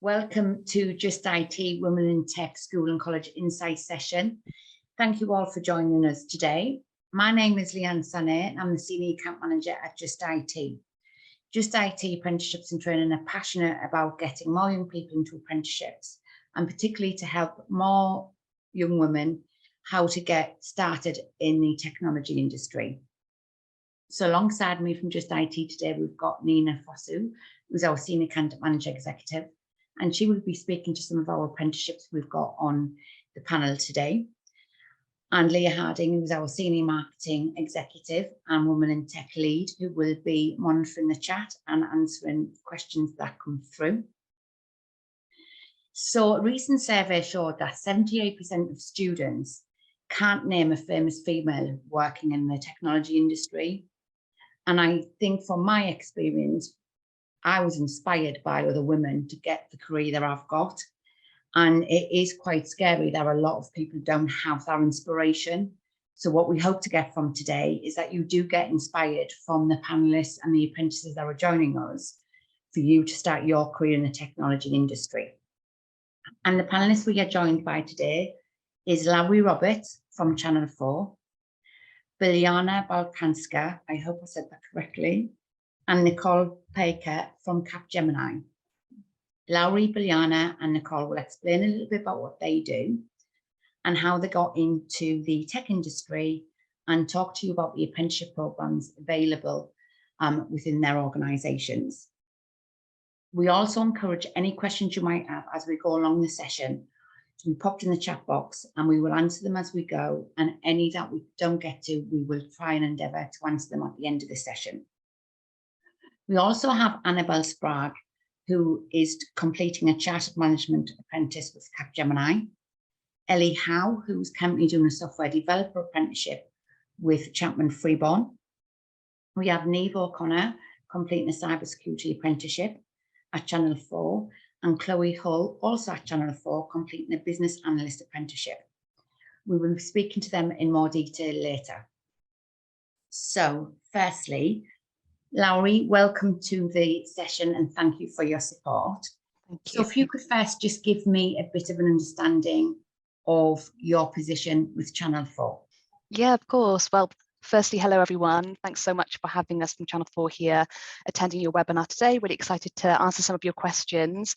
Welcome to Just IT Women in Tech School and College Insight session. Thank you all for joining us today. My name is Leanne Sané and I'm the Senior Account Manager at Just IT. Just IT Apprenticeships and Training are passionate about getting more young people into apprenticeships and particularly to help more young women how to get started in the technology industry. So alongside me from Just IT today, we've got Nina Fosu, who's our Senior Account Manager Executive, and she will be speaking to some of our apprenticeships we've got on the panel today. And Leah Harding, who's our Senior Marketing Executive and Women in Tech Lead, who will be monitoring the chat and answering questions that come through. So a recent survey showed that 78% of students can't name a famous female working in the technology industry. And I think from my experience, I was inspired by other women to get the career that I've got. And it is quite scary that a lot of people don't have that inspiration. So what we hope to get from today is that you do get inspired from the panelists and the apprentices that are joining us for you to start your career in the technology industry. And the panelists we are joined by today is Lowry Roberts from Channel 4, Biljana Balkanska, I hope I said that correctly, and Nicole Paker from Capgemini. Lowry, Biljana and Nicole will explain a little bit about what they do and how they got into the tech industry and talk to you about the apprenticeship programs available within their organisations. We also encourage any questions you might have as we go along the session to be popped in the chat box and we will answer them as we go, and any that we don't get to, we will try and endeavour to answer them at the end of the session. We also have Annabelle Sprague, who is completing a Chartered Management Apprentice with Capgemini, Ellie Howe, who's currently doing a software developer apprenticeship with Chapman Freeborn. We have Neve O'Connor completing a cybersecurity apprenticeship at Channel 4, and Chloe Hull, also at Channel 4, completing a business analyst apprenticeship. We will be speaking to them in more detail later. So, firstly, Lowry, welcome to the session and thank you for your support. Thank you. So if you could first just give me a bit of an understanding of your position with Channel 4. Yeah, of course. Well, firstly, hello everyone. Thanks so much for having us from Channel 4 here, attending your webinar today. Really excited to answer some of your questions.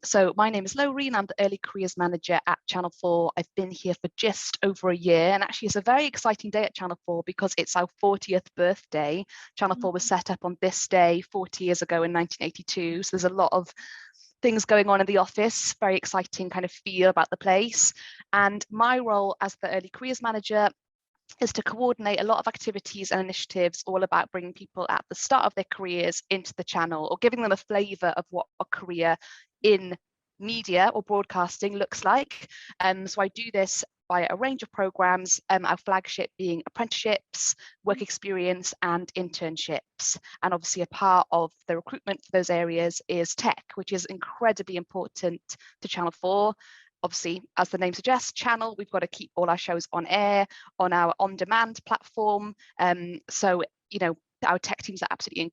So my name is Lowry and I'm the Early Careers Manager at Channel 4. I've been here for just over a year, and actually it's a very exciting day at Channel 4 because it's our 40th birthday. Channel 4 was set up on this day 40 years ago in 1982. So there's a lot of things going on in the office, very exciting kind of feel about the place. And my role as the Early Careers Manager is to coordinate a lot of activities and initiatives all about bringing people at the start of their careers into the channel, or giving them a flavour of what a career in media or broadcasting looks like. So I do this via a range of programmes, our flagship being apprenticeships, work experience and internships. And obviously a part of the recruitment for those areas is tech, which is incredibly important to Channel 4. Obviously, as the name suggests, channel, we've got to keep all our shows on air, on our on-demand platform. So, you know, our tech teams are absolutely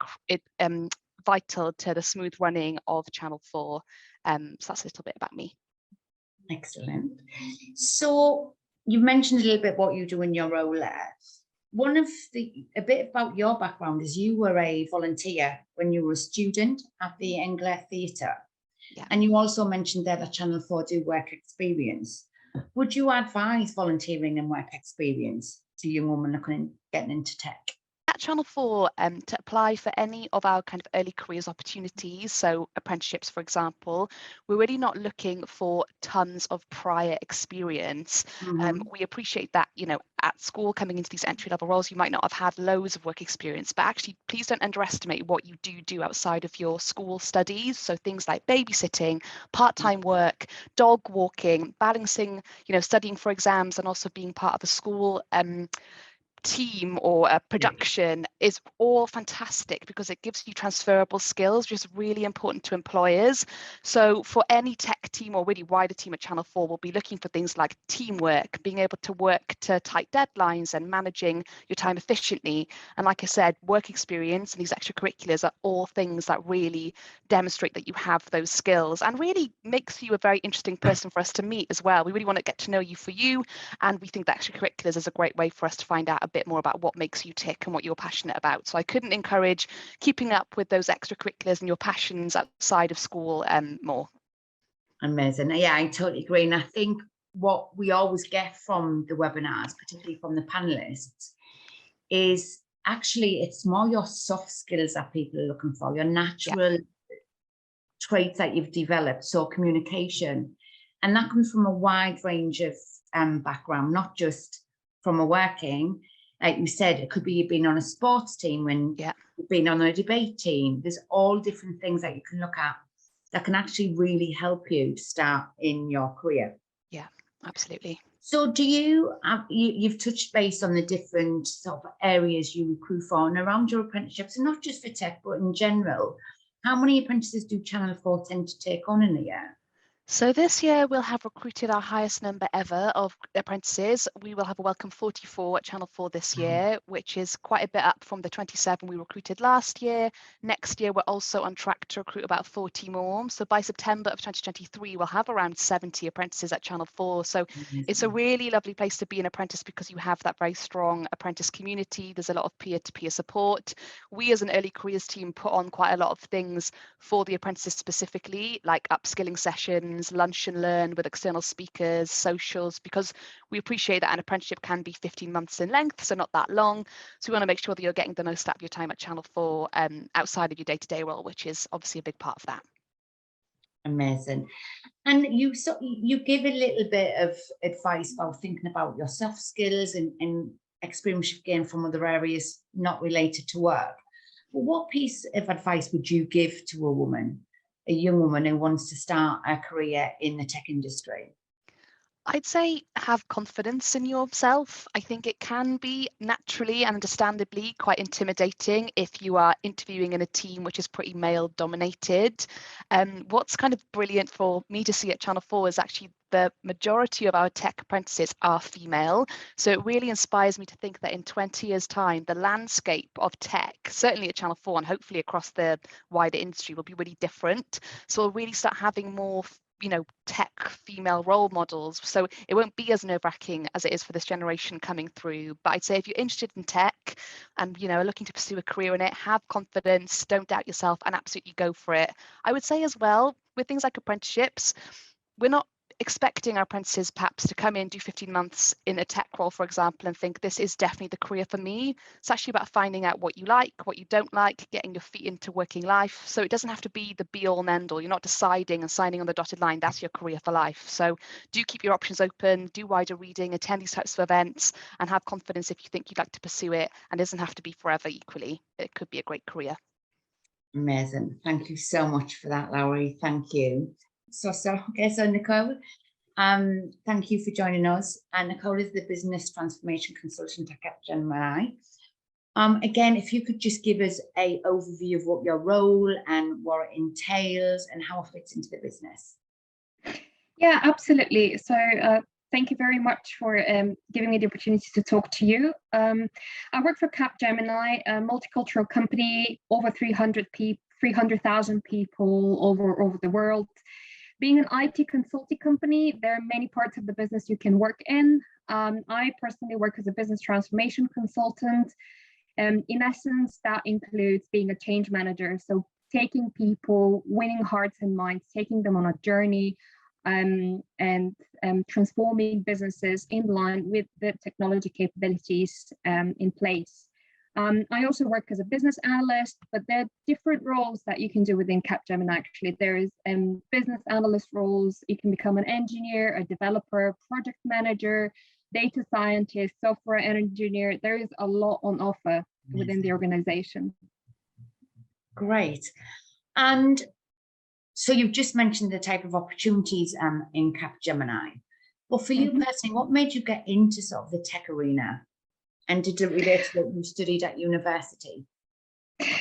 vital to the smooth running of Channel 4. So that's a little bit about me. Excellent. So you've mentioned a little bit what you do in your role there. A bit about your background is you were a volunteer when you were a student at the Engler Theatre. Yeah. And you also mentioned there that Channel 4 do work experience. Would you advise volunteering and work experience to young women looking getting into tech? At Channel 4, to apply for any of our kind of early careers opportunities, so apprenticeships, for example, we're really not looking for tons of prior experience. We appreciate that, you know, at school, coming into these entry-level roles, you might not have had loads of work experience, but actually, please don't underestimate what you do outside of your school studies. So things like babysitting, part-time work, dog walking, balancing, you know, studying for exams and also being part of a school team or a production is all fantastic because it gives you transferable skills, which is really important to employers. So for any tech team or really wider team at Channel 4, we'll be looking for things like teamwork, being able to work to tight deadlines and managing your time efficiently. And like I said, work experience and these extracurriculars are all things that really demonstrate that you have those skills and really makes you a very interesting person for us to meet as well. We really want to get to know you for you, and we think that extracurriculars is a great way for us to find out a bit more about what makes you tick and what you're passionate about. So I couldn't encourage keeping up with those extracurriculars and your passions outside of school more. Amazing. Yeah, I totally agree. And I think what we always get from the webinars, particularly from the panelists, is actually it's more your soft skills that people are looking for, your natural traits that you've developed. So communication, and that comes from a wide range of background, not just from a working, like you said, it could be you've been on a sports team when you've been on a debate team. There's all different things that you can look at that can actually really help you to start in your career. Yeah, absolutely. So do you, you've touched base on the different sort of areas you recruit for and around your apprenticeships, and not just for tech, but in general. How many apprentices do Channel 4 tend to take on in a year? So this year we'll have recruited our highest number ever of apprentices. We will have a welcome 44 at Channel 4 this year, which is quite a bit up from the 27 we recruited last year. Next year we're also on track to recruit about 40 more. So by September of 2023 we'll have around 70 apprentices at Channel 4. So it's a really lovely place to be an apprentice because you have that very strong apprentice community. There's a lot of peer-to-peer support. We as an early careers team put on quite a lot of things for the apprentices specifically, like upskilling sessions, lunch and learn with external speakers, socials, because we appreciate that an apprenticeship can be 15 months in length, so not that long. So we want to make sure that you're getting the most out of your time at Channel 4 outside of your day-to-day role, which is obviously a big part of that. Amazing. And you give a little bit of advice about thinking about your soft skills and experience you've gained from other areas not related to work. But what piece of advice would you give to a young woman who wants to start a career in the tech industry? I'd say have confidence in yourself. I think it can be naturally and understandably quite intimidating if you are interviewing in a team which is pretty male dominated. What's kind of brilliant for me to see at Channel 4 is actually the majority of our tech apprentices are female. So it really inspires me to think that in 20 years' time, the landscape of tech, certainly at Channel 4 and hopefully across the wider industry, will be really different. So we'll really start having more tech female role models, so it won't be as nerve-wracking as it is for this generation coming through. But I'd say if you're interested in tech and are looking to pursue a career in it, have confidence, don't doubt yourself, and absolutely go for it. I would say as well, with things like apprenticeships, we're not expecting our apprentices perhaps to come in, do 15 months in a tech role, for example, and think this is definitely the career for me. It's actually about finding out what you like, what you don't like, getting your feet into working life. So it doesn't have to be the be all and end all. You're not deciding and signing on the dotted line, that's your career for life. So do keep your options open, do wider reading, attend these types of events, and have confidence if you think you'd like to pursue it, and it doesn't have to be forever equally. It could be a great career. Amazing. Thank you so much for that, Lowry. Thank you. So Nicole, thank you for joining us. And Nicole is the business transformation consultant at Capgemini. Again, if you could just give us an overview of what your role and what it entails and how it fits into the business. Yeah, absolutely. So thank you very much for giving me the opportunity to talk to you. I work for Capgemini, a multicultural company, over 300,000 people over the world. Being an IT consulting company, there are many parts of the business you can work in. I personally work as a business transformation consultant. In essence, that includes being a change manager. So taking people, winning hearts and minds, taking them on a journey, and transforming businesses in line with the technology capabilities in place. I also work as a business analyst, but there are different roles that you can do within Capgemini. Actually, there is business analyst roles. You can become an engineer, a developer, project manager, data scientist, software engineer. There is a lot on offer within the organization. Great. And so you've just mentioned the type of opportunities in Capgemini. But for you personally, what made you get into sort of the tech arena? And did it relate to what you studied at university?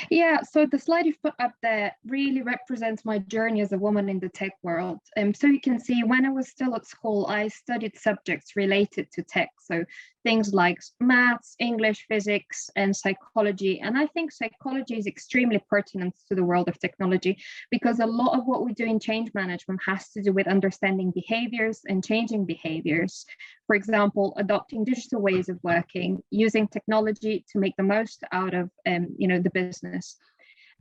Yeah, so the slide you've put up there really represents my journey as a woman in the tech world. So you can see when I was still at school, I studied subjects related to tech. So things like maths, English, physics, and psychology. And I think psychology is extremely pertinent to the world of technology because a lot of what we do in change management has to do with understanding behaviors and changing behaviors. For example, adopting digital ways of working, using technology to make the most out of the business.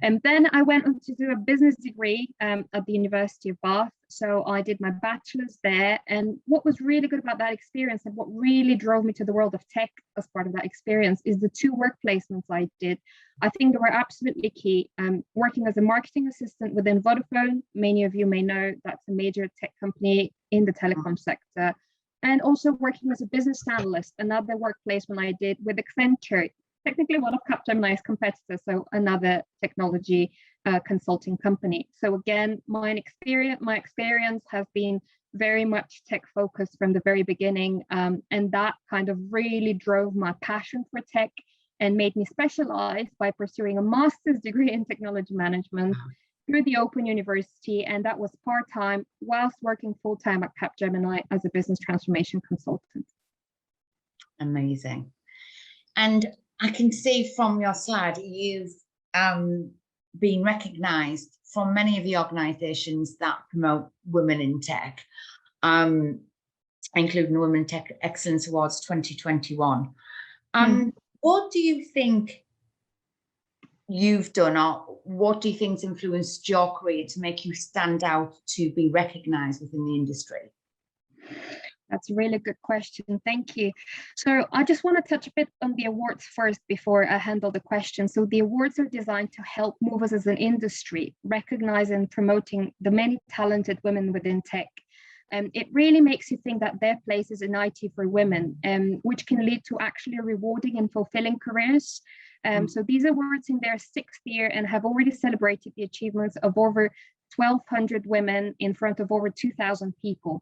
And then I went on to do a business degree at the University of Bath. So I did my bachelor's there. And what was really good about that experience and what really drove me to the world of tech as part of that experience is the 2 work placements I did. I think they were absolutely key. Working as a marketing assistant within Vodafone, many of you may know that's a major tech company in the telecom sector. And also working as a business analyst, another work placement I did with Accenture, technically one of Capgemini's competitors, so another technology consulting company. So again, my experience has been very much tech focused from the very beginning, and that kind of really drove my passion for tech and made me specialize by pursuing a master's degree in technology management through the Open University, and that was part-time whilst working full-time at Capgemini as a business transformation consultant. Amazing. And I can see from your slide, you've been recognised from many of the organisations that promote women in tech, including the Women Tech Excellence Awards 2021. What do you think you've done, or what do you think's influenced your career to make you stand out to be recognised within the industry? That's a really good question. Thank you. So I just want to touch a bit on the awards first before I handle the question. So the awards are designed to help move us as an industry, recognizing and promoting the many talented women within tech. It really makes you think that there are places in IT for women, which can lead to actually rewarding and fulfilling careers. So these awards in their 6th year and have already celebrated the achievements of over 1,200 women in front of over 2,000 people.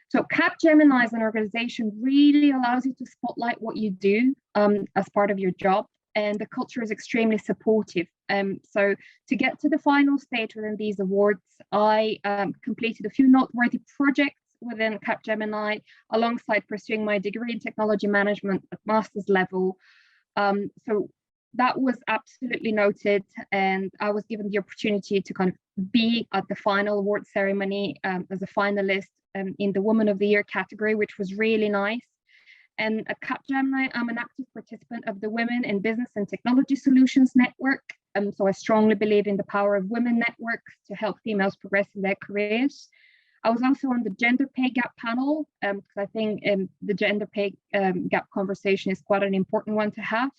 So Capgemini as an organization really allows you to spotlight what you do as part of your job, and the culture is extremely supportive. So to get to the final stage within these awards, I completed a few noteworthy projects within Capgemini alongside pursuing my degree in technology management at master's level. So that was absolutely noted, and I was given the opportunity to kind of be at the final award ceremony as a finalist in the Woman of the Year category, which was really nice. And at Capgemini, I'm an active participant of the Women in Business and Technology Solutions Network. So I strongly believe in the power of women networks to help females progress in their careers. I was also on the gender pay gap panel because I think the gender pay gap conversation is quite an important one to have.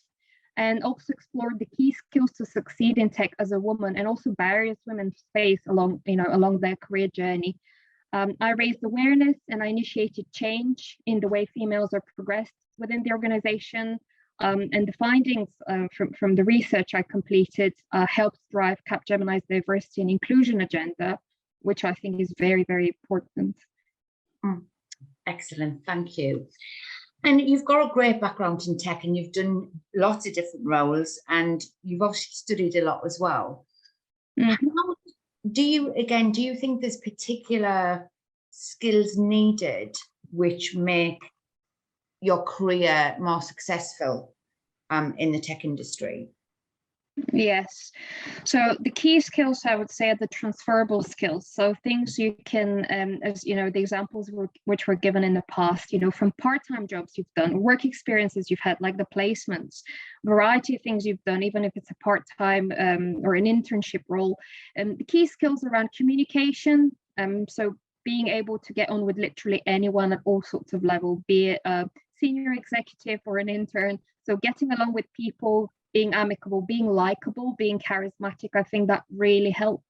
And also explored the key skills to succeed in tech as a woman, and also barriers women face along their career journey. I raised awareness and I initiated change in the way females are progressed within the organization. And the findings from the research I completed helped drive Capgemini's diversity and inclusion agenda, which I think is very, very important. Excellent, thank you. And you've got a great background in tech, and you've done lots of different roles, and you've obviously studied a lot as well. Do you think there's particular skills needed which make your career more successful in the tech industry? Yes. So the key skills, I would say, are the transferable skills. So things you can, as you know, the examples which were given in the past, from part-time jobs you've done, work experiences you've had, like the placements, variety of things you've done, even if it's a part-time or an internship role. The key skills around communication. So being able to get on with literally anyone at all sorts of level, be it a senior executive or an intern. So getting along with people, being amicable, being likable, being charismatic, I think that really helps.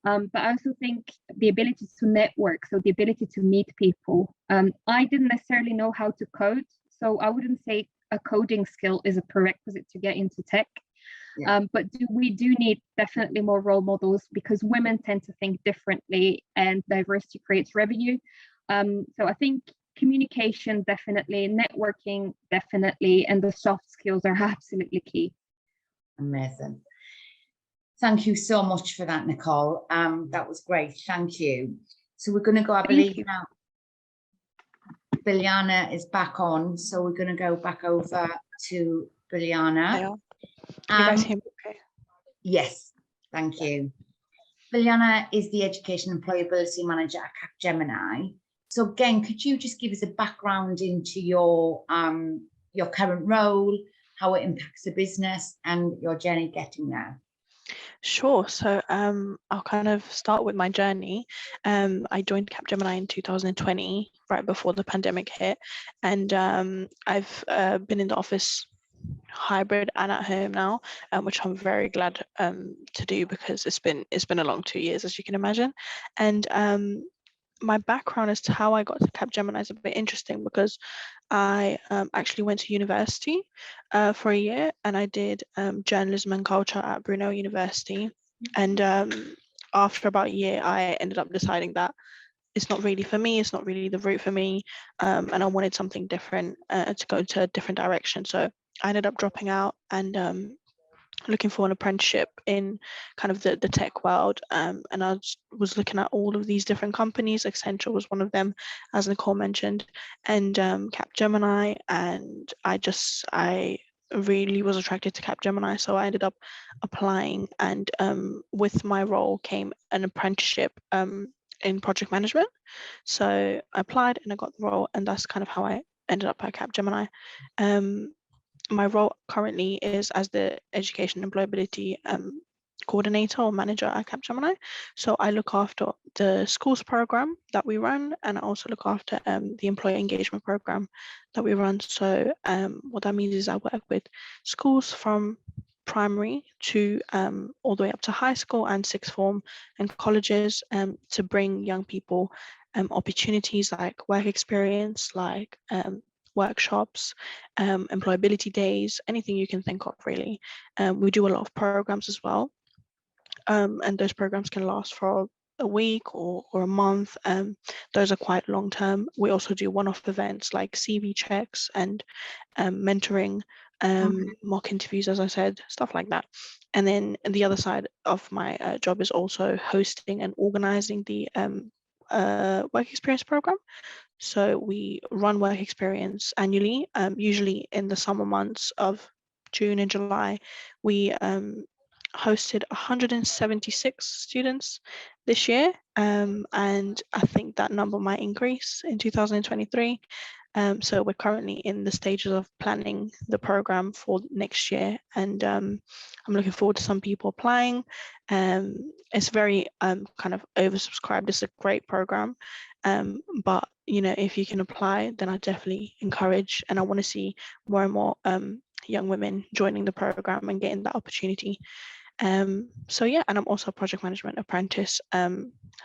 But I also think the ability to network, so the ability to meet people. I didn't necessarily know how to code, so I wouldn't say a coding skill is a prerequisite to get into tech. Yeah. But we do need definitely more role models, because women tend to think differently and diversity creates revenue. So I think communication, definitely, networking, definitely, and the soft skills are absolutely key. Amazing. Thank you so much for that, Nicole. That was great. Thank you. So we're going to go, I believe now, Biljana is back on. So we're going to go back over to Biljana. You guys hear me okay? Yes, thank you. Biljana is the Education Employability Manager at Capgemini. So again, could you just give us a background into your current role, how it impacts the business, and your journey getting there? Sure. So I'll kind of start with my journey. I joined Capgemini in 2020, right before the pandemic hit, and I've been in the office hybrid and at home now, which I'm very glad to do, because it's been a long 2 years, as you can imagine. And my background as to how I got to Capgemini is a bit interesting, because I actually went to university for a year, and I did journalism and culture at Brunel University. And after about a year, I ended up deciding that it's not really for me, it's not really the route for me, and I wanted something different, to go into a different direction. So I ended up dropping out and looking for an apprenticeship in kind of the tech world, and I was looking at all of these different companies. Accenture was one of them, as Nicole mentioned, and Capgemini, and I really was attracted to Capgemini, so I ended up applying, and with my role came an apprenticeship in project management. So I applied and I got the role, and that's kind of how I ended up at Capgemini. My role currently is as the education employability coordinator or manager at Capgemini. So I look after the schools program that we run, and I also look after the employee engagement program that we run. So what that means is I work with schools from primary to all the way up to high school and sixth form and colleges, to bring young people opportunities like work experience, like workshops, employability days, anything you can think of, really. We do a lot of programs as well, and those programs can last for a week or a month. Those are quite long term. We also do one-off events like CV checks and mentoring, mock interviews, as I said, stuff like that. And then the other side of my job is also hosting and organizing the work experience program. So we run work experience annually, usually in the summer months of June and July. We hosted 176 students this year, and I think that number might increase in 2023. So we're currently in the stages of planning the program for next year, and I'm looking forward to some people applying. It's very kind of oversubscribed. It's a great program, but you know, if you can apply, then I definitely encourage, and I want to see more and more young women joining the program and getting that opportunity. So yeah, and I'm also a project management apprentice.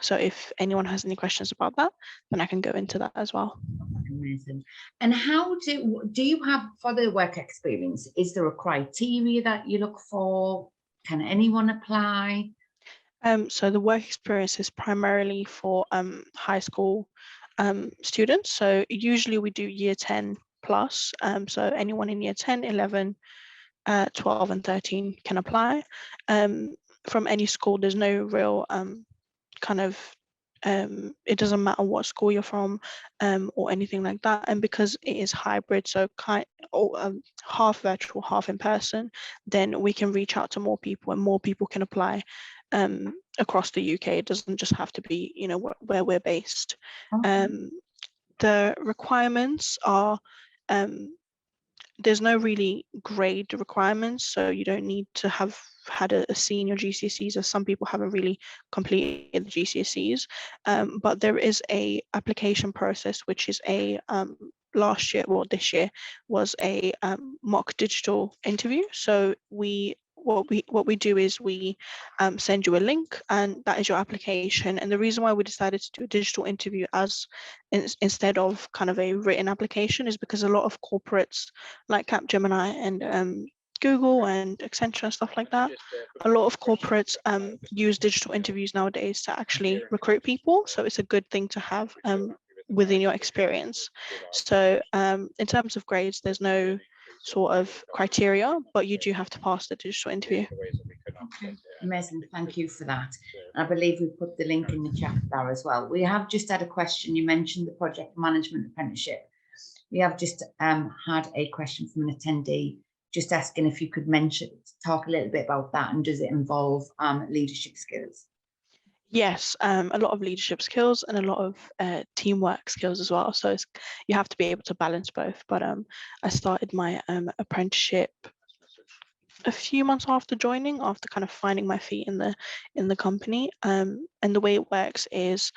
So if anyone has any questions about that, then I can go into that as well. Amazing. And how do you have, for the work experience, is there a criteria that you look for? Can anyone apply? So the work experience is primarily for high school students. So usually we do year 10 plus. So anyone in year 10, 11, 12 and 13 can apply. From any school, there's no real kind of, it doesn't matter what school you're from, or anything like that. And because it is hybrid, so half virtual, half in person, then we can reach out to more people, and more people can apply across the UK. It doesn't just have to be, you know, where we're based. Okay. The requirements are, there's no really grade requirements, so you don't need to have had a senior GCSEs, as some people haven't really completed the GCSEs, but there is a application process, which is a last year, well, this year was a mock digital interview. So what we do is we send you a link, and that is your application. And the reason why we decided to do a digital interview instead of kind of a written application is because a lot of corporates like Capgemini and Google and Accenture and stuff like that, a lot of corporates use digital interviews nowadays to actually recruit people. So it's a good thing to have within your experience. So in terms of grades, there's no sort of criteria, but you do have to pass the digital interview. Okay, amazing. Thank you for that. I believe we put the link in the chat there as well. We have just had a question. You mentioned the project management apprenticeship. We have just had a question from an attendee just asking if you could talk a little bit about that, and does it involve leadership skills? Yes, a lot of leadership skills and a lot of teamwork skills as well. So you have to be able to balance both. But I started my apprenticeship a few months after joining, after kind of finding my feet in the company. And the way it works is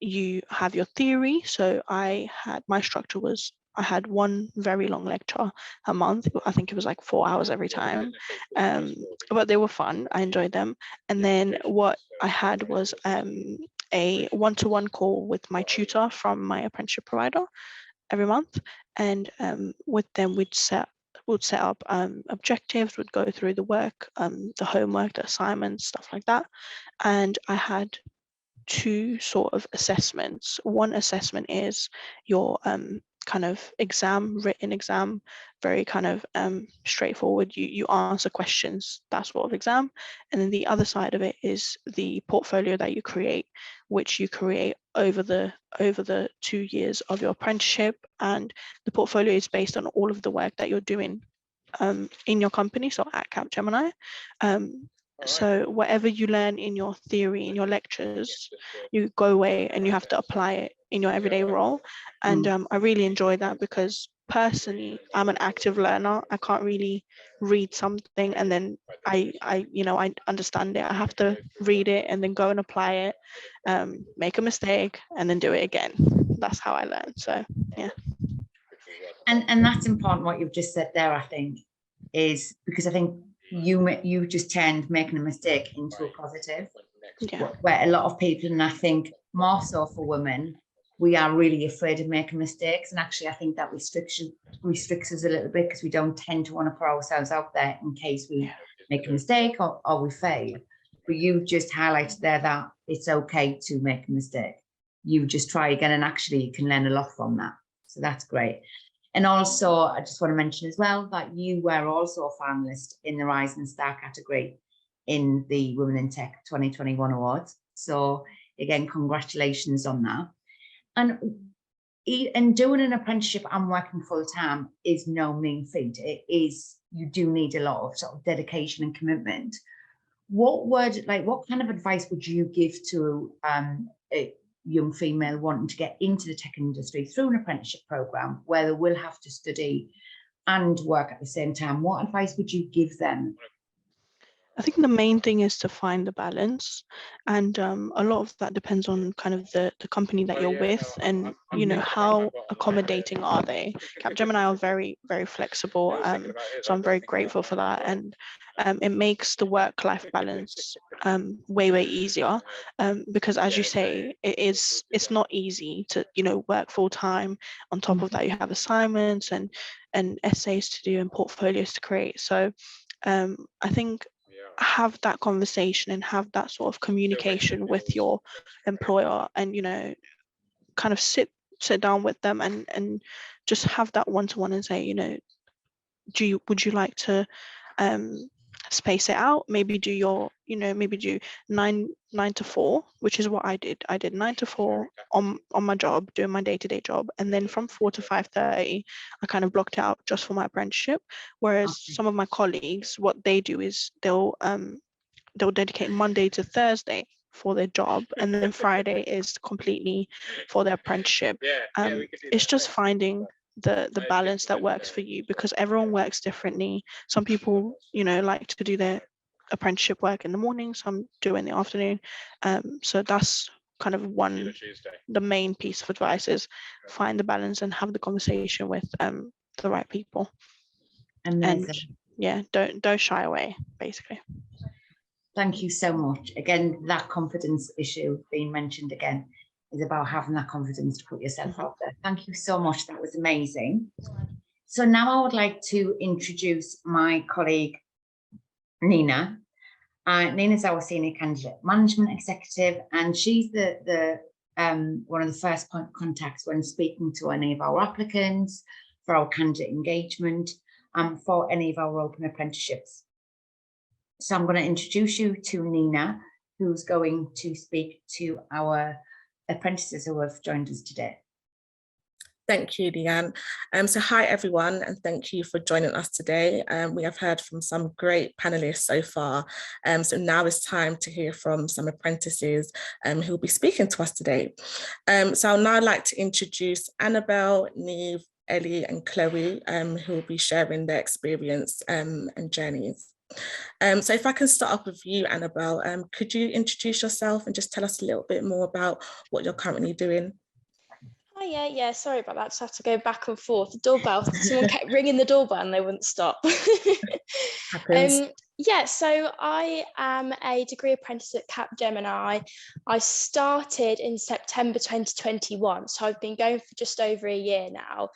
you have your theory. So my structure was, I had one very long lecture a month. I think it was like 4 hours every time, but they were fun. I enjoyed them. And then what I had was a one-to-one call with my tutor from my apprenticeship provider every month, and with them we'd set up objectives, would go through the work, the homework, the assignments, stuff like that. And I had 2 sort of assessments. One assessment is your kind of written exam, very kind of straightforward. You answer questions, that sort of exam. And then the other side of it is the portfolio that you create, which you create over the 2 years of your apprenticeship. And the portfolio is based on all of the work that you're doing in your company, so at Capgemini. So whatever you learn in your theory, in your lectures, you go away and you have to apply it in your everyday role. And I really enjoy that, because personally, I'm an active learner. I can't really read something and then I understand it. I have to read it and then go and apply it, make a mistake and then do it again. That's how I learn. So yeah. And that's important what you've just said there, I think, is because I think you just turned making a mistake into a positive. Yeah. Where a lot of people, and I think more so for women, we are really afraid of making mistakes. And actually, I think that restricts us a little bit, because we don't tend to want to put ourselves out there in case we make a mistake or we fail. But you just highlighted there that it's okay to make a mistake. You just try again, and actually you can learn a lot from that. So that's great. And also, I just want to mention as well that you were also a finalist in the Rising Star category in the Women in Tech 2021 Awards. So again, congratulations on that. And doing an apprenticeship and working full time is no mean feat. It is, you do need a lot of sort of dedication and commitment. What kind of advice would you give to a young female wanting to get into the tech industry through an apprenticeship program where they will have to study and work at the same time? What advice would you give them? I think the main thing is to find the balance, and a lot of that depends on kind of the company that you're with, and how accommodating are they. Capgemini are very, very flexible, so I'm very grateful for that, and it makes the work-life balance way easier, because as you say, it's not easy to work full-time. On top of that, you have assignments and essays to do and portfolios to create. So I think have that conversation and have that sort of communication with your employer, and kind of sit down with them and just have that one-to-one and say, would you like to space it out, maybe do your maybe do 9 to 4, which is what I did 9 to 4 on my job, doing my day-to-day job, and then from 4 to 5:30 I kind of blocked out just for my apprenticeship. Whereas some of my colleagues, what they do is they'll dedicate Monday to Thursday for their job, and then Friday is completely for their apprenticeship. It's just finding the balance that works for you, because everyone works differently. Some people like to do their apprenticeship work in the morning, some do in the afternoon. So that's kind of the main piece of advice is find the balance and have the conversation with the right people. Amazing. And yeah, don't shy away, basically. Thank you so much. Again, that confidence issue being mentioned again is about having that confidence to put yourself out there. Thank you so much. That was amazing. So now I would like to introduce my colleague, Nina. Nina's our Senior Candidate Management Executive, and she's the one of the first point of contacts when speaking to any of our applicants, for our candidate engagement, and for any of our open apprenticeships. So I'm going to introduce you to Nina, who's going to speak to our apprentices who have joined us today. Thank you, Leanne. So hi everyone, and thank you for joining us today. We have heard from some great panelists so far. So now it's time to hear from some apprentices who will be speaking to us today. So I'll now like to introduce Annabelle, Neve, Ellie and Chloe, who will be sharing their experience and journeys. So if I can start off with you, Annabelle, could you introduce yourself and just tell us a little bit more about what you're currently doing? Oh yeah, sorry about that. Just have to go back and forth. The doorbell, someone kept ringing the doorbell and they wouldn't stop. Yeah, so I am a degree apprentice at Capgemini. I started in September 2021, so I've been going for just over a year now.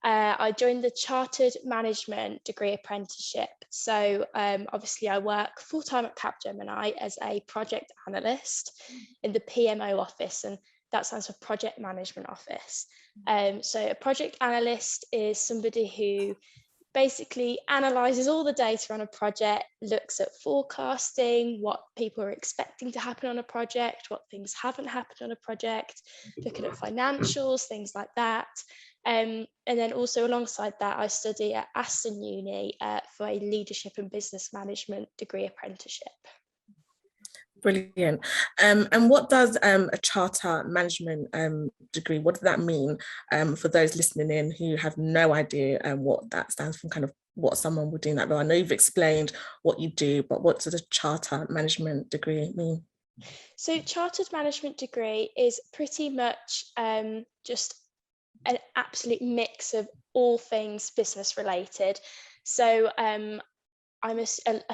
I joined the Chartered Management Degree Apprenticeship. So obviously I work full-time at Capgemini as a project analyst in the PMO office, and that stands for Project Management Office. So a project analyst is somebody who basically analyzes all the data on a project, looks at forecasting, what people are expecting to happen on a project, what things haven't happened on a project, looking at financials, things like that. And then also alongside that, I study at Aston Uni for a leadership and business management degree apprenticeship. Brilliant. And what does a charter management degree, what does that mean for those listening in who have no idea what that stands for, kind of what someone would do in that role? I know you've explained what you do, but what does a charter management degree mean? So chartered management degree is pretty much just an absolute mix of all things business related. So I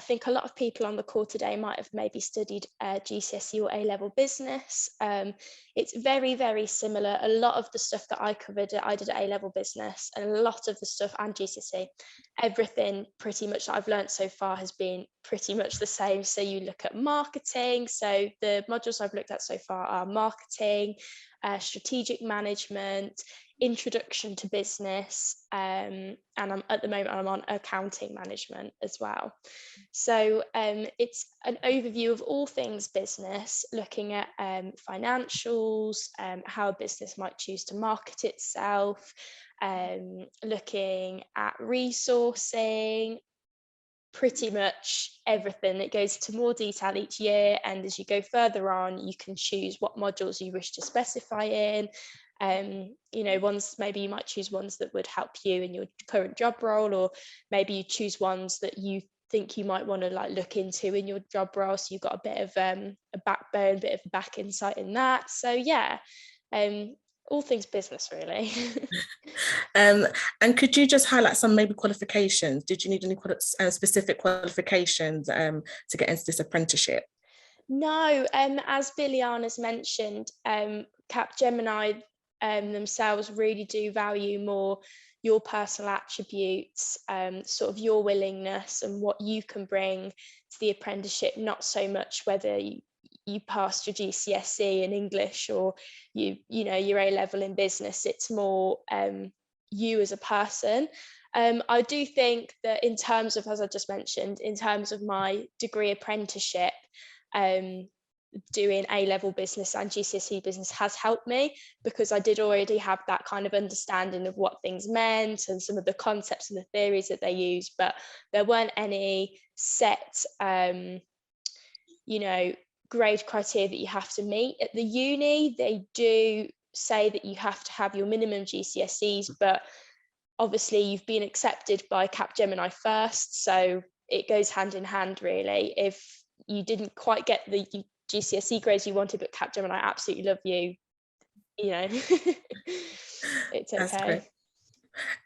think a lot of people on the call today might have maybe studied GCSE or A-level business. It's very, very similar. A lot of the stuff that I covered, I did A-level business, and a lot of the stuff and GCSE, everything pretty much that I've learned so far has been pretty much the same. So you look at marketing. So the modules I've looked at so far are marketing, strategic management, introduction to business, and at the moment I'm on accounting management as well. So it's an overview of all things business, looking at financials, how a business might choose to market itself, looking at resourcing, pretty much everything. It goes into more detail each year, and as you go further on you can choose what modules you wish to specify in. You know, ones, maybe you might choose ones that would help you in your current job role, or maybe you choose ones that you think you might want to like look into in your job role, so you've got a bit of a backbone, bit of back insight in that. So yeah, all things business really. And could you just highlight some maybe qualifications? Did you need any specific qualifications to get into this apprenticeship? No, as Billiana's mentioned, Capgemini themselves really do value more your personal attributes, sort of your willingness and what you can bring to the apprenticeship, not so much whether you passed your GCSE in English or you know your A-level in business. It's more you as a person. I do think that in terms of, as I just mentioned, in terms of my degree apprenticeship, doing A-level business and GCSE business has helped me, because I did already have that kind of understanding of what things meant and some of the concepts and the theories that they use, but there weren't any set you know, grade criteria that you have to meet. At the uni they do say that you have to have your minimum GCSEs, but obviously you've been accepted by Capgemini first, so it goes hand in hand really. If you didn't quite get the GCSE grades you wanted, but Capgemini absolutely love you, you know, it's okay. That's great.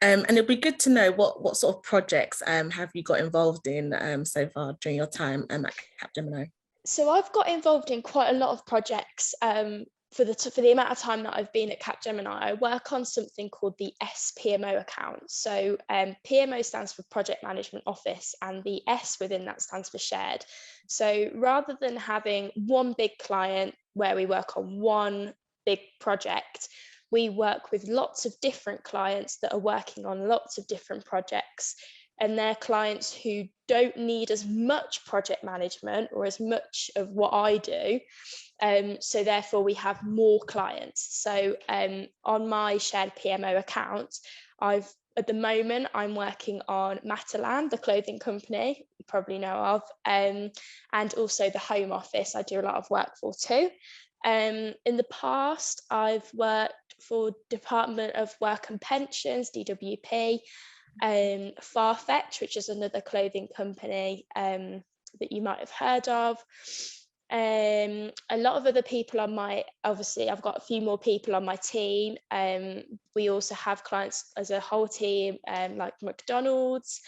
And it'd be good to know what sort of projects have you got involved in so far during your time at Capgemini? So I've got involved in quite a lot of projects for the amount of time that I've been at Capgemini. I work on something called the SPMO account. So PMO stands for Project Management Office, and the S within that stands for shared. So rather than having one big client where we work on one big project, we work with lots of different clients that are working on lots of different projects, and they're clients who don't need as much project management or as much of what I do. So therefore we have more clients. So on my shared PMO account, at the moment, I'm working on Matalan, the clothing company you probably know of, and also the Home Office I do a lot of work for too. In the past, I've worked for Department of Work and Pensions, DWP, Farfetch, which is another clothing company that you might have heard of. A lot of other people on obviously I've got a few more people on my team. We also have clients as a whole team, like McDonald's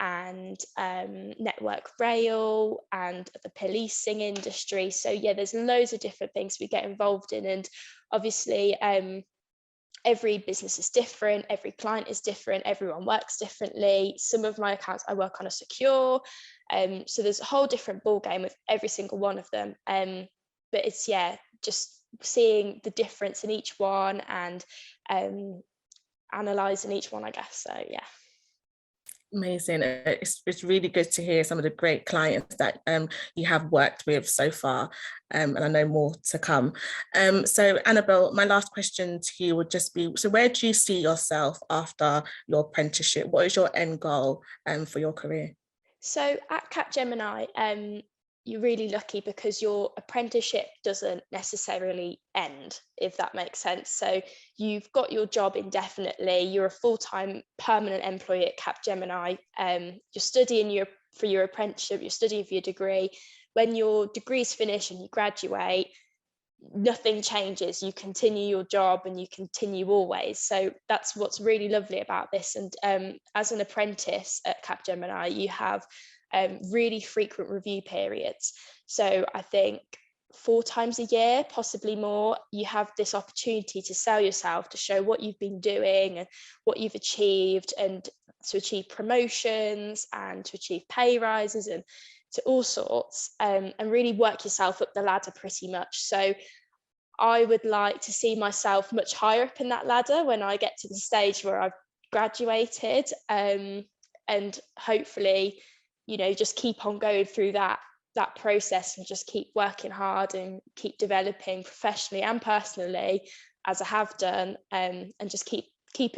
and Network Rail and the policing industry. So yeah, there's loads of different things we get involved in, and obviously every business is different, every client is different, everyone works differently. Some of my accounts I work on are secure, so there's a whole different ball game with every single one of them. But it's just seeing the difference in each one and analysing each one, I guess. So yeah. Amazing. It's really good to hear some of the great clients that you have worked with so far, and I know more to come. So Annabelle, my last question to you would just be, so where do you see yourself after your apprenticeship? What is your end goal for your career? So at Capgemini, you're really lucky because your apprenticeship doesn't necessarily end, if that makes sense. So you've got your job indefinitely, you're a full-time permanent employee at Capgemini, you're studying for your apprenticeship, you're studying for your degree. When your degree's finished and you graduate, nothing changes. You continue your job and you continue always. So that's what's really lovely about this. And as an apprentice at Capgemini, you have really frequent review periods. So I think 4 times a year, possibly more, you have this opportunity to sell yourself, to show what you've been doing and what you've achieved, and to achieve promotions and to achieve pay rises and to all sorts, and really work yourself up the ladder pretty much. So I would like to see myself much higher up in that ladder when I get to the stage where I've graduated, and hopefully, just keep on going through that process and just keep working hard and keep developing professionally and personally as I have done, and just keep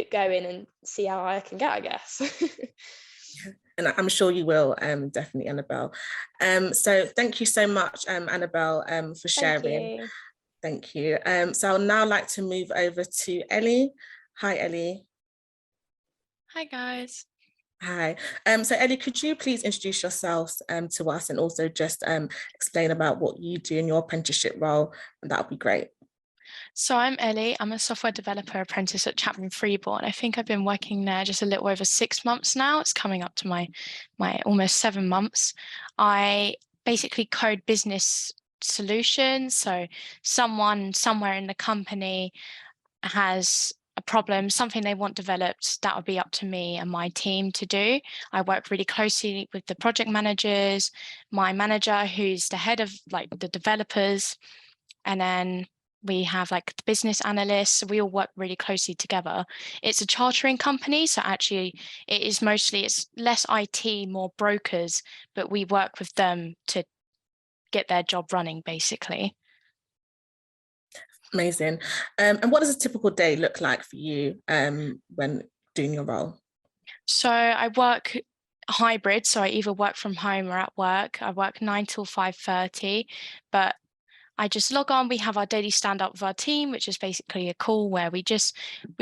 it going and see how I can get, I guess. And I'm sure you will, definitely, Annabelle. So thank you so much, Annabelle, for sharing. Thank you. So I'll now like to move over to Ellie. Hi, Ellie. Hi, guys. Hi. So Ellie, could you please introduce yourselves to us and also just explain about what you do in your apprenticeship role? And that would be great. So I'm Ellie. I'm a software developer apprentice at Chapman Freeborn. I think I've been working there just a little over 6 months now. It's coming up to my almost 7 months. I basically code business solutions. So someone somewhere in the company has a problem, something they want developed, that would be up to me and my team to do. I work really closely with the project managers, my manager, who's the head of the developers, and then we have the business analysts. We all work really closely together. It's a chartering company, so actually it's less IT, more brokers, but we work with them to get their job running, basically. Amazing. And what does a typical day look like for you when doing your role? So I work hybrid, so I either work from home or at work. I work 9 till 5:30, but I just log on. We have our daily stand up with our team, which is basically a call where we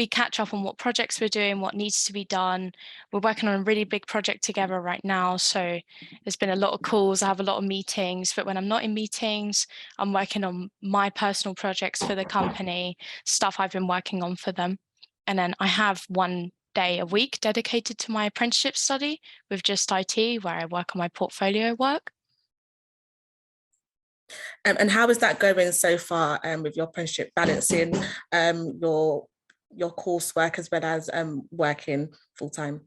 catch up on what projects we're doing, what needs to be done. We're working on a really big project together right now, so there's been a lot of calls. I have a lot of meetings, but when I'm not in meetings, I'm working on my personal projects for the company, stuff I've been working on for them. And then I have 1 day a week dedicated to my apprenticeship study with Just IT, where I work on my portfolio work. And how is that going so far with your apprenticeship, balancing your coursework as well as working full-time?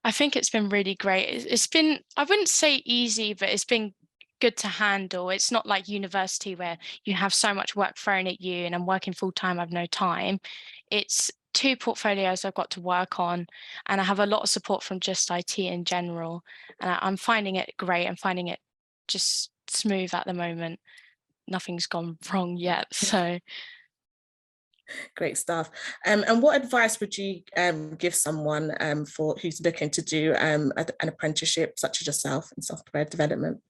I think it's been really great. It's been, I wouldn't say easy, but it's been good to handle. It's not like university where you have so much work thrown at you and I'm working full time, I have no time. It's 2 portfolios I've got to work on, and I have a lot of support from just IT in general. And I'm finding it great. I'm finding it just smooth at the moment. Nothing's gone wrong yet. So great stuff. And what advice would you give someone for who's looking to do an apprenticeship such as yourself in software development?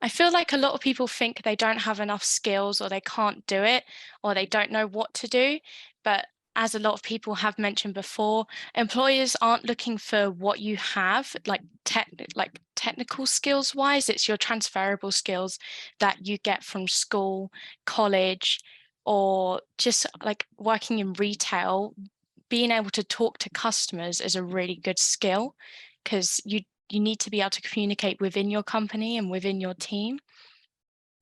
I feel like a lot of people think they don't have enough skills, or they can't do it, or they don't know what to do. But as a lot of people have mentioned before, employers aren't looking for what you have, like technical skills wise. It's your transferable skills that you get from school, college, or just like working in retail. Being able to talk to customers is a really good skill, because you need to be able to communicate within your company and within your team.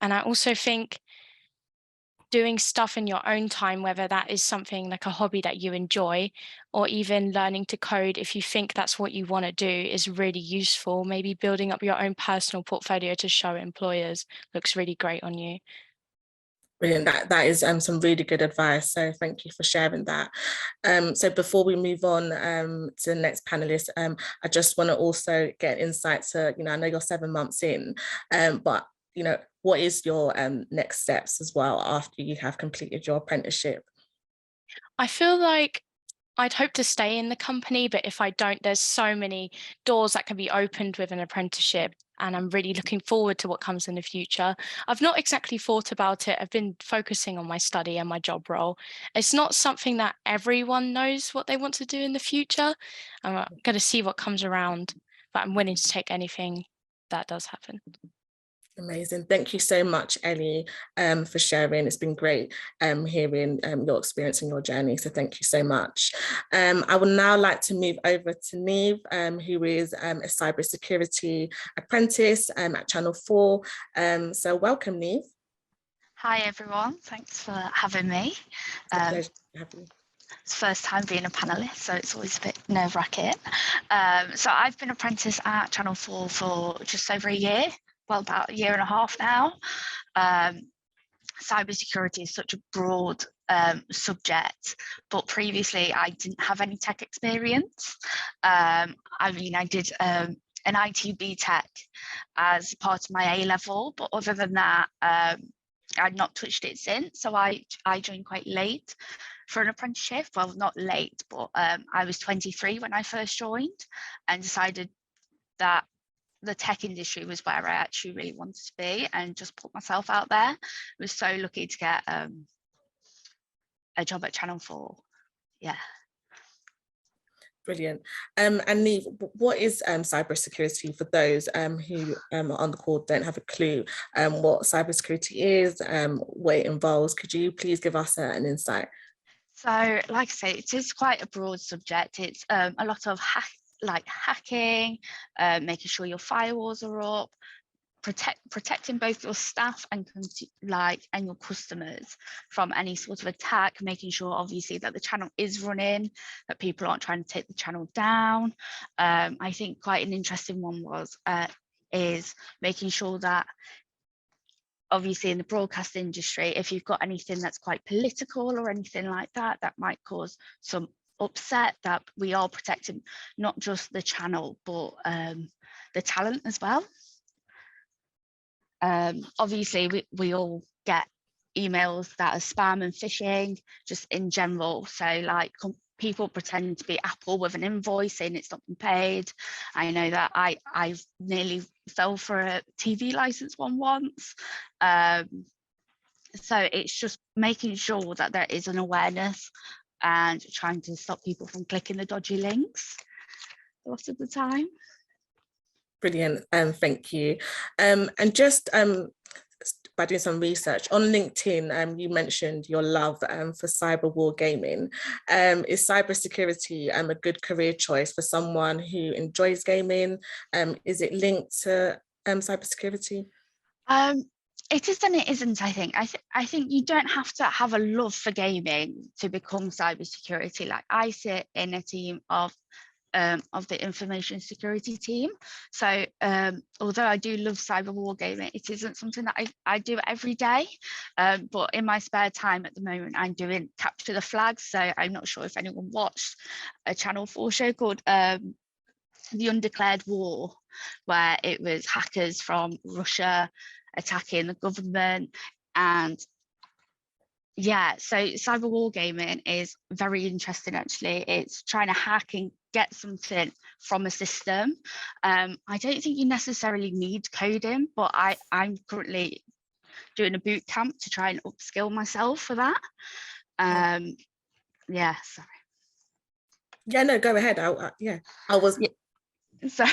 And I also think doing stuff in your own time, whether that is something like a hobby that you enjoy, or even learning to code if you think that's what you want to do, is really useful. Maybe building up your own personal portfolio to show employers looks really great on you. Brilliant. That is some really good advice. So thank you for sharing that. So before we move on to the next panelist, I just want to also get insight to, I know you're 7 months in, but, what is your next steps as well after you have completed your apprenticeship? I feel like I'd hope to stay in the company, but if I don't, there's so many doors that can be opened with an apprenticeship, and I'm really looking forward to what comes in the future. I've not exactly thought about it. I've been focusing on my study and my job role. It's not something that everyone knows what they want to do in the future. I'm going to see what comes around, but I'm willing to take anything that does happen. Amazing. Thank you so much, Ellie, for sharing. It's been great hearing your experience and your journey. So thank you so much. I would now like to move over to Neve, who is a cybersecurity apprentice at Channel 4. So welcome, Neve. Hi, everyone. Thanks for having me. It's a pleasure to have you. It's the first time being a panelist, so it's always a bit nerve-wracking. So I've been apprentice at Channel 4 for just over a year. Well, about a year and a half now. Cybersecurity is such a broad subject, but previously I didn't have any tech experience. I did an IT BTEC as part of my A-level, but other than that, I'd not touched it since. So I joined quite late for an apprenticeship. Well, not late, but I was 23 when I first joined, and decided that the tech industry was where I actually really wanted to be, and just put myself out there. I was so lucky to get a job at Channel 4. Yeah. Brilliant. And Neve, what is cybersecurity for those who are on the call don't have a clue what cybersecurity is, what it involves? Could you please give us an insight? So, like I say, it is quite a broad subject. It's a lot of hacking, making sure your firewalls are up, protecting both your staff and your customers from any sort of attack, making sure obviously that the channel is running, that people aren't trying to take the channel down. I think quite an interesting one is making sure that obviously in the broadcast industry, if you've got anything that's quite political or anything like that, that might cause some upset, that we are protecting not just the channel, but the talent as well. Obviously, we all get emails that are spam and phishing, just in general. So like people pretend to be Apple with an invoice saying it's not been paid. I know that I nearly fell for a TV license once. So it's just making sure that there is an awareness and trying to stop people from clicking the dodgy links a lot of the time. Brilliant, thank you. And just by doing some research on LinkedIn, you mentioned your love for cyber war gaming. Is cybersecurity a good career choice for someone who enjoys gaming? Is it linked to cybersecurity? It is and it isn't, I think. I think you don't have to have a love for gaming to become cybersecurity. Like, I sit in a team of of the information security team. So although I do love cyber wargaming, it isn't something that I do every day. But in my spare time at the moment, I'm doing Capture the Flag. So I'm not sure if anyone watched a Channel 4 show called The Undeclared War, where it was hackers from Russia attacking the government. And yeah, so cyber wargaming is very interesting, actually. It's trying to hack and get something from a system. I don't think you necessarily need coding, but I'm currently doing a boot camp to try and upskill myself for that. Yeah, sorry. Yeah, no, go ahead. I was. Yeah. So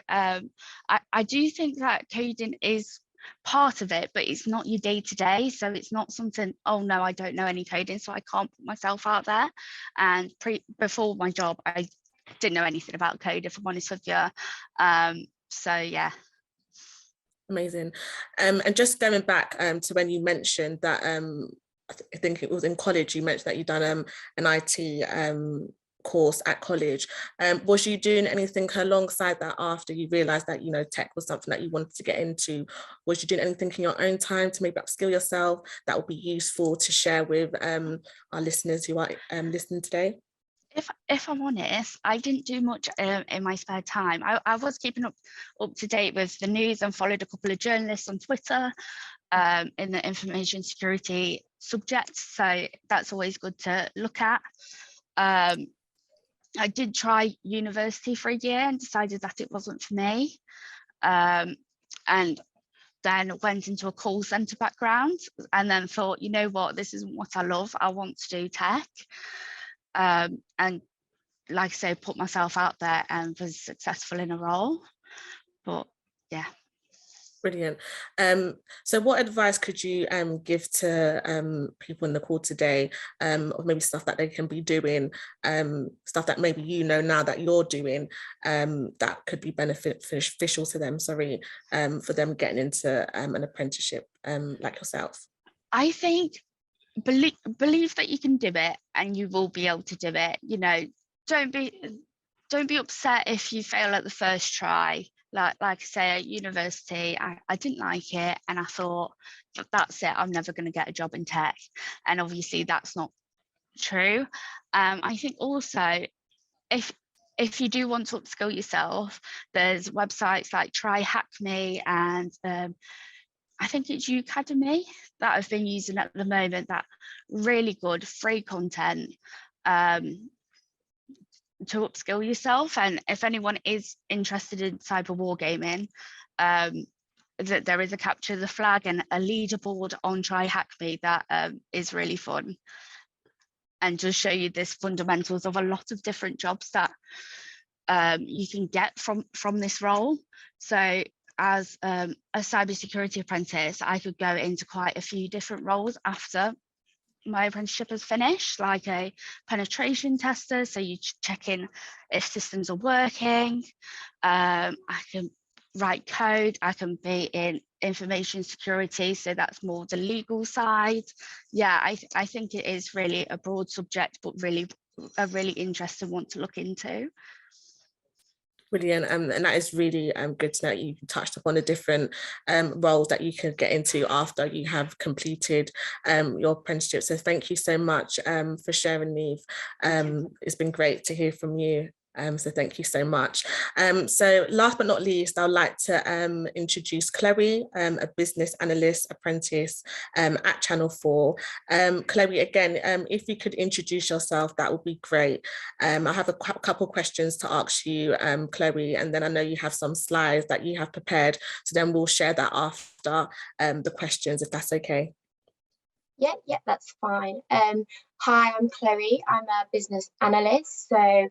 I do think that coding is part of it, but it's not your day-to-day. So it's not something, oh no, I don't know any coding, so I can't put myself out there. And before my job, I didn't know anything about code, if I'm honest with you. So yeah. Amazing. And just going back to when you mentioned that, I think it was in college, you mentioned that you'd done an IT course at college. Was you doing anything alongside that after you realized that, you know, tech was something that you wanted to get into? Was you doing anything in your own time to maybe upskill yourself that would be useful to share with our listeners who are listening today? If I'm honest, I didn't do much in my spare time. I was keeping up to date with the news and followed a couple of journalists on Twitter in the information security subject. So that's always good to look at. I did try university for a year and decided that it wasn't for me. And then went into a call center background and then thought, you know what, this isn't what I love. I want to do tech. And like I say, put myself out there and was successful in a role. But yeah. Brilliant. So what advice could you give to people in the call today, or maybe stuff that they can be doing, stuff that maybe you know now that you're doing, that could be beneficial to them, for them getting into an apprenticeship like yourself? I think believe that you can do it and you will be able to do it. You know, don't be upset if you fail at the first try. Like I say, at university, I didn't like it and I thought, that's it, I'm never going to get a job in tech. And obviously that's not true. I think also, if you do want to upskill yourself, there's websites like Try Hack Me and I think it's Ucademy that I've been using at the moment, that really good free content to upskill yourself. And if anyone is interested in cyber wargaming, that there is a Capture the Flag and a leaderboard on Try Hack Me that is really fun and just show you this fundamentals of a lot of different jobs that you can get from this role. So as a cybersecurity apprentice, I could go into quite a few different roles after my apprenticeship is finished, like a penetration tester, so you check in if systems are working. I can write code, I can be in information security, so that's more the legal side. Yeah, I think it is really a broad subject, but really a really interesting one to look into. Brilliant, and that is really good to know that you touched upon the different roles that you could get into after you have completed your apprenticeship. So thank you so much for sharing, Neve. It's been great to hear from you. So thank you so much. So last but not least, I'd like to introduce Chloe, a business analyst apprentice at Channel 4. Chloe, again, if you could introduce yourself, that would be great. I have a couple questions to ask you, Chloe, and then I know you have some slides that you have prepared, so then we'll share that after the questions, if that's okay. Yeah, that's fine. Hi, I'm Chloe. I'm a business analyst. So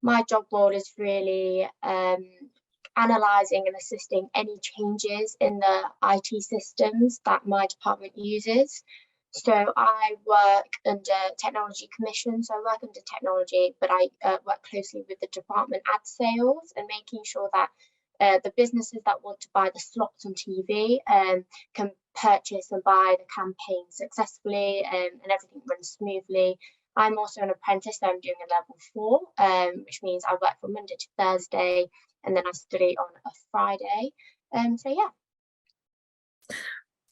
my job role is really analysing and assisting any changes in the IT systems that my department uses. So I work under technology commission. So I work under technology, but I work closely with the department ad sales and making sure that the businesses that want to buy the slots on TV can purchase and buy the campaign successfully and everything runs smoothly. I'm also an apprentice, so I'm doing a level 4, which means I work from Monday to Thursday, and then I study on a Friday. So yeah.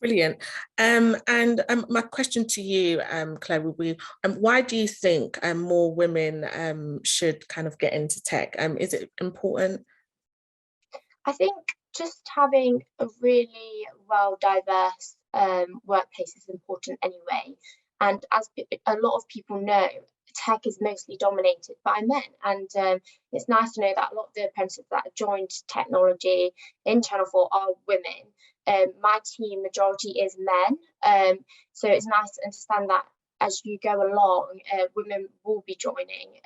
Brilliant. And my question to you, Claire, would be, why do you think more women should kind of get into tech? Is it important? I think just having a really well diverse workplace is important anyway. And as a lot of people know, tech is mostly dominated by men. And it's nice to know that a lot of the apprentices that have joined technology in Channel 4 are women. My team majority is men. So it's nice to understand that as you go along, women will be joining.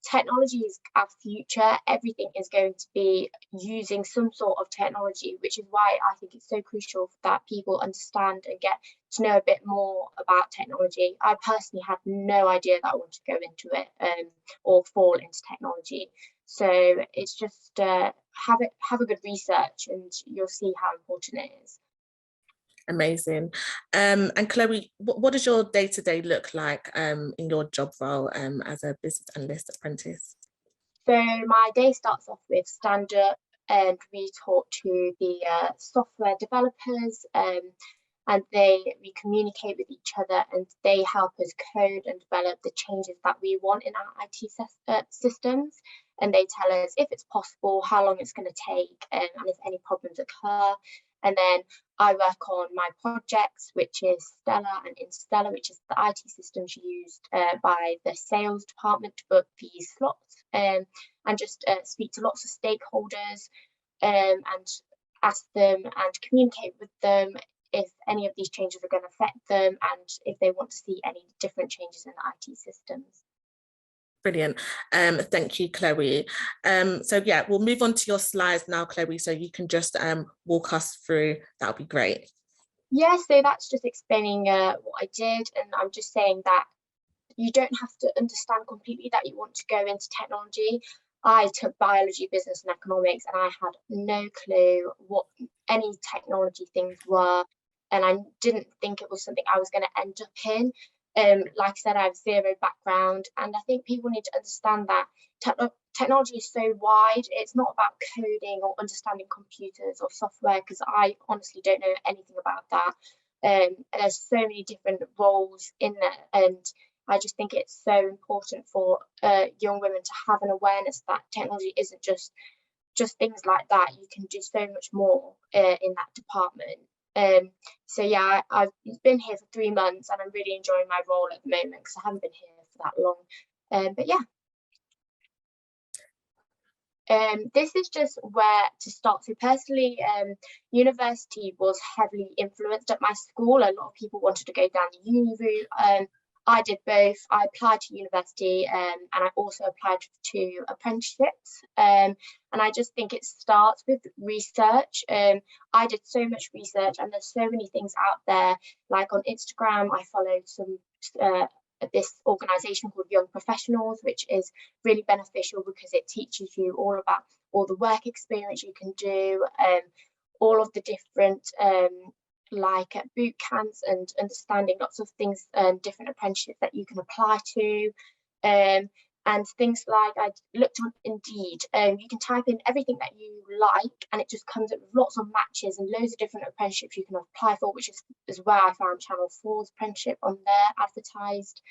Technology is our future. Everything is going to be using some sort of technology, which is why I think it's so crucial that people understand and get to know a bit more about technology. I personally had no idea that I wanted to go into it or fall into technology. So it's just have a good research and you'll see how important it is. Amazing. And Chloe, what does your day-to-day look like in your job role as a business analyst apprentice? So my day starts off with stand-up, and we talk to the software developers, and we communicate with each other, and they help us code and develop the changes that we want in our IT systems. And they tell us if it's possible, how long it's going to take, and if any problems occur. And then I work on my projects, which is Stella and Interstellar, which is the IT systems used by the sales department to book these slots, and just speak to lots of stakeholders and ask them and communicate with them if any of these changes are going to affect them and if they want to see any different changes in the IT systems. Brilliant. Thank you, Chloe. So yeah, we'll move on to your slides now, Chloe, so you can just walk us through. That'll be great. Yeah, so that's just explaining what I did, and I'm just saying that you don't have to understand completely that you want to go into technology. I took biology, business and economics, and I had no clue what any technology things were, and I didn't think it was something I was going to end up in. Like I said, I have zero background, and I think people need to understand that technology is so wide. It's not about coding or understanding computers or software, because I honestly don't know anything about that. And there's so many different roles in there, and I just think it's so important for young women to have an awareness that technology isn't just things like that. You can do so much more in that department. So yeah, I've been here for 3 months and I'm really enjoying my role at the moment because I haven't been here for that long. But yeah. This is just where to start. So personally, university was heavily influenced at my school. A lot of people wanted to go down the uni route. I did both. I applied to university and I also applied to apprenticeships. And I just think it starts with research. I did so much research and there's so many things out there. Like on Instagram, I followed some this organisation called Young Professionals, which is really beneficial because it teaches you all about all the work experience you can do, all of the different like boot camps and understanding lots of things, different apprenticeships that you can apply to, and things like I looked on Indeed. You can type in everything that you like and it just comes up with lots of matches and loads of different apprenticeships you can apply for, which is where I found Channel 4's apprenticeship on there advertised.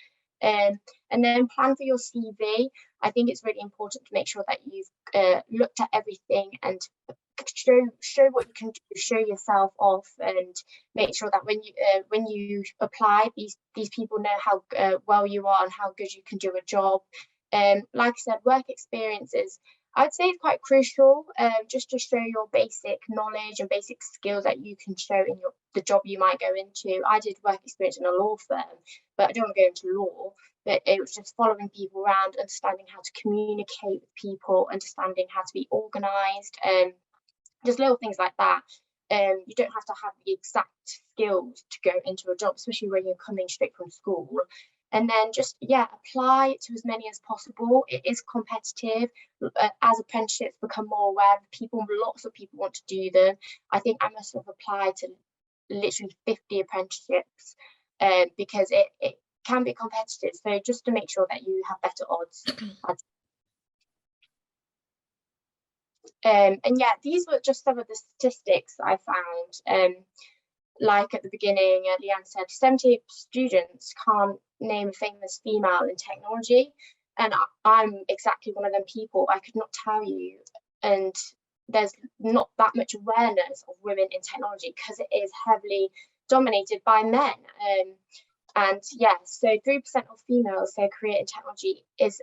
And then plan for your CV. I think it's really important to make sure that you've looked at everything and show what you can do, show yourself off, and make sure that when you apply, these people know how well you are and how good you can do a job. Like I said, work experiences, I'd say it's quite crucial, just to show your basic knowledge and basic skills that you can show in the job you might go into. I did work experience in a law firm, but I don't want to go into law. But it was just following people around, understanding how to communicate with people, understanding how to be organised, just little things like that. You don't have to have the exact skills to go into a job, especially when you're coming straight from school. And then just, yeah, apply to as many as possible. It is competitive. As apprenticeships become more aware, lots of people want to do them. I think I must have applied to literally 50 apprenticeships because it can be competitive. So just to make sure that you have better odds. And yeah, these were just some of the statistics I found. Like at the beginning, Leanne said, 70 students can't name a famous female in technology. And I'm exactly one of them people. I could not tell you. And there's not that much awareness of women in technology because it is heavily dominated by men. And yeah, so 3% of females say a career in technology is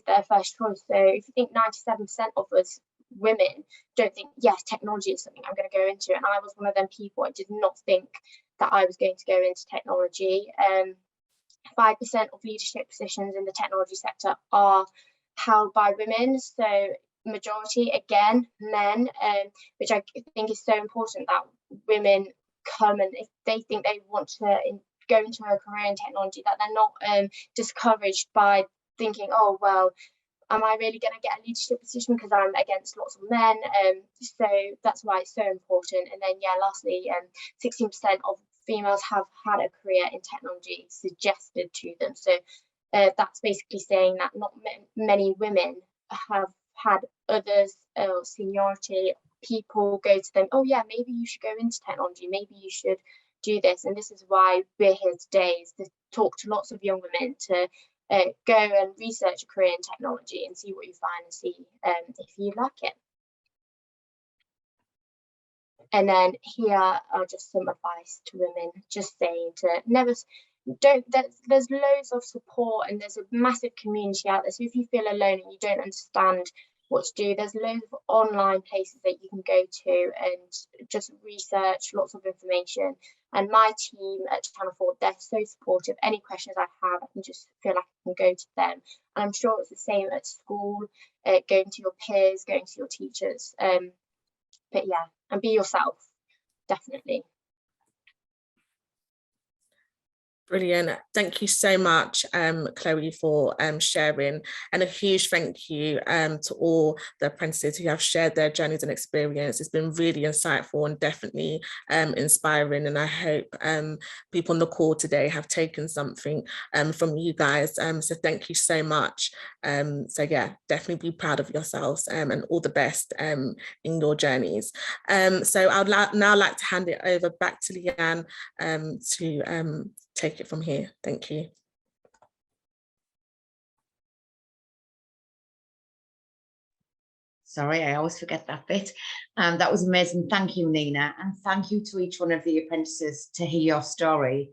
their first choice. So if you think 97% of us women don't think, yes, technology is something I'm going to go into, and I was one of them people. I did not think that I was going to go into technology. 5% of leadership positions in the technology sector are held by women, so majority again men, which I think is so important that women come, and if they think they want to go into a career in technology, that they're not discouraged by thinking, oh well, am I really going to get a leadership position because I'm against lots of men? So that's why it's so important. And then, yeah, lastly, 16% of females have had a career in technology suggested to them. So that's basically saying that not many women have had others, seniority, people go to them, oh yeah, maybe you should go into technology, maybe you should do this. And this is why we're here today, is to talk to lots of young women to go and research a career in technology and see what you find and see if you like it. And then here are just some advice to women, just saying to never, there's loads of support and there's a massive community out there. So if you feel alone and you don't understand what to do, there's loads of online places that you can go to and just research lots of information. And my team at Channel 4, they're so supportive. Any questions I have, I can just feel like I can go to them. And I'm sure it's the same at school, going to your peers, going to your teachers. But yeah, and be yourself, definitely. Brilliant. Thank you so much, Chloe, for sharing, and a huge thank you to all the apprentices who have shared their journeys and experience. It's been really insightful and definitely inspiring, and I hope people on the call today have taken something from you guys. So thank you so much. So yeah, definitely be proud of yourselves and all the best in your journeys. So I would now like to hand it over back to Leanne to take it from here. Thank you. Sorry, I always forget that bit. That was amazing. Thank you, Nina. And thank you to each one of the apprentices to hear your story.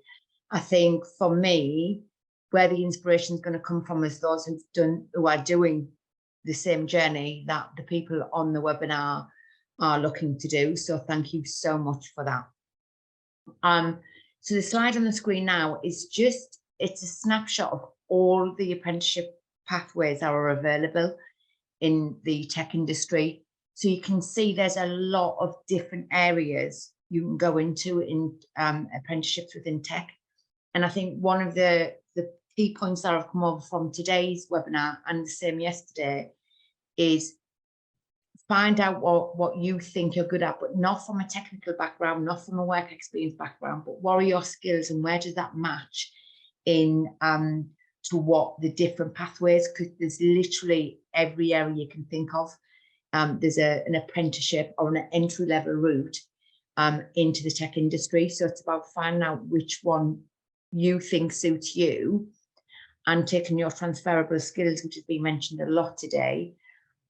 I think for me, where the inspiration is going to come from is those who are doing the same journey that the people on the webinar are looking to do. So thank you so much for that. So the slide on the screen now is it's a snapshot of all the apprenticeship pathways that are available in the tech industry. So you can see there's a lot of different areas you can go into in apprenticeships within tech. And I think one of the key points that have come over from today's webinar, and the same yesterday, is find out what you think you're good at, but not from a technical background, not from a work experience background, but what are your skills and where does that match in to what the different pathways, because there's literally every area you can think of. There's an apprenticeship or an entry-level route into the tech industry. So it's about finding out which one you think suits you and taking your transferable skills, which has been mentioned a lot today,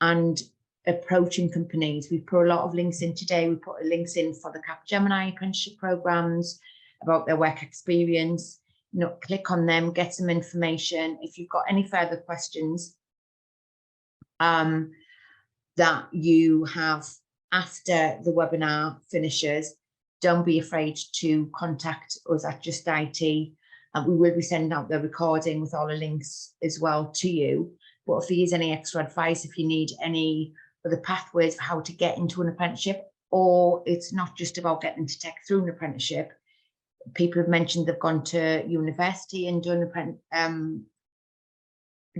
and approaching companies. We've put a lot of links in today. We put links in for the Capgemini apprenticeship programs about their work experience. You know, click on them, get some information. If you've got any further questions that you have after the webinar finishes, don't be afraid to contact us at Just IT. We will be sending out the recording with all the links as well to you. But if there is any extra advice, if you need any other pathways for how to get into an apprenticeship, or it's not just about getting into tech through an apprenticeship. People have mentioned they've gone to university and done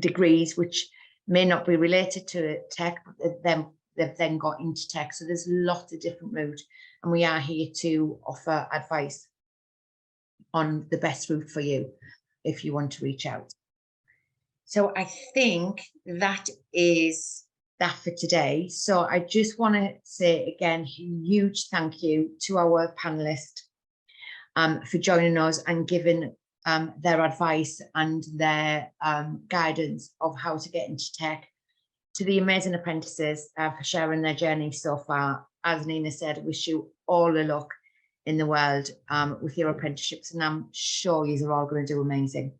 degrees which may not be related to tech, but they've then got into tech. So there's lots of different routes, and we are here to offer advice on the best route for you. if you want to reach out. So I think that is that for today. So I just want to say again, a huge thank you to our panelists for joining us and giving their advice and their guidance of how to get into tech, to the amazing apprentices for sharing their journey so far. As Nina said, wish you all the luck in the world with your apprenticeships, and I'm sure you are all going to do amazing.